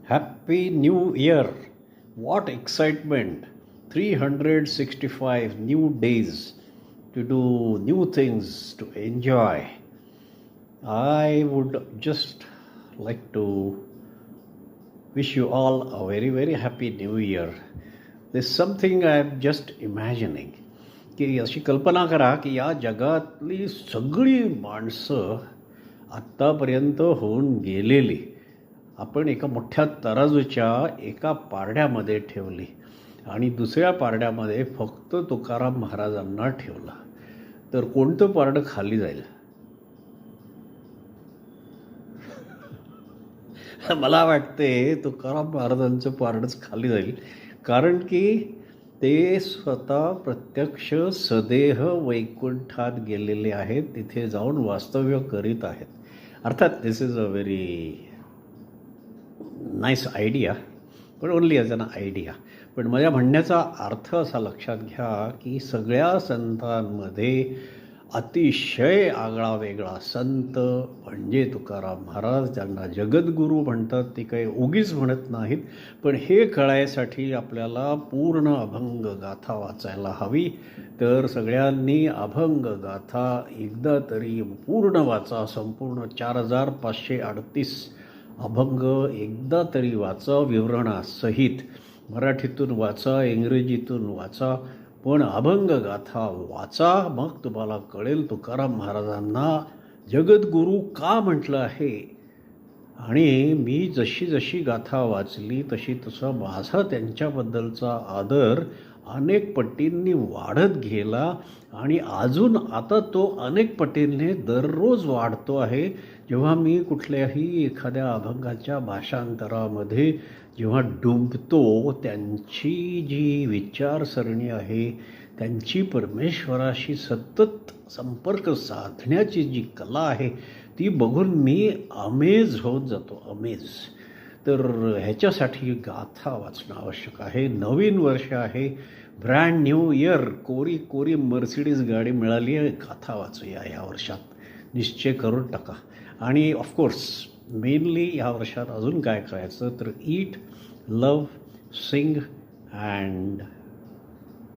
Happy New Year! What excitement! 365 new days to do new things, to enjoy. I would just like to wish you all a very, very happy new year. There's something I'm just imagining. की अशी कल्पना करा की या जगातली सगळी माणसं आत्तापर्यंत होऊन गेलेली आपण एका मोठ्या तराजूच्या एका पारड्यामध्ये ठेवली आणि दुसऱ्या पारड्यामध्ये फक्त तुकाराम महाराजांना ठेवला तर कोणतं पारडं खाली जाईल? मला वाटते तुकाराम महाराजांचं पारडंच खाली जाईल, कारण की ते स्वतः प्रत्यक्ष सदेह वैकुंठात गेलेले आहेत, तिथे जाऊन वास्तव्य करीत आहेत. अर्थात this is a very nice idea, पण ओनली ॲज अन आयडिया. पण माझ्या म्हणण्याचा अर्थ असा लक्षात घ्या की सगळ्या संतांमध्ये अतिशय आगळा वेगळा संत म्हणजे तुकाराम महाराज. त्यांना जगद्गुरू म्हणतात, ते काही उगीच म्हणत नाहीत. पण हे कळायसाठी आपल्याला पूर्ण अभंग गाथा वाचायला हवी. तर सगळ्यांनी अभंग गाथा एकदा तरी पूर्ण वाचा. संपूर्ण 4538 अभंग एकदा तरी वाचा, विवरणासहित. मराठीतून वाचा, इंग्रजीतून वाचा, पण अभंग गाथा वाचा. मग तुम्हाला कळेल तुकाराम महाराजांना जगद्गुरू का म्हटलं आहे. आणि मी जशी जशी गाथा वाचली तशी तसा माझा त्यांच्याबद्दलचा आदर अनेक पटींनी वाढत गेला आणि अजून आता तो अनेक पटींनी दररोज वाढतो आहे. जेव्हा मी कुठल्याही एखाद्या अभंगाच्या भाषांतरामध्ये जेव्हा डुंबतो, त्यांची जी विचारसरणी आहे, त्यांची परमेश्वराशी सतत संपर्क साधण्याची जी कला आहे, ती बघून मी अमेज होत जातो, अमेज. तर ह्याच्यासाठी गाथा वाचणं आवश्यक आहे. नवीन वर्ष आहे, ब्रँड न्यू इयर. कोरी कोरी मर्सिडीज गाडी मिळाली आहे, गाथा वाचूया या वर्षात, निश्चय करून टाका. आणि ऑफकोर्स मेनली ह्या वर्षात अजून काय करायचं तर ईट, लव, सिंग अँड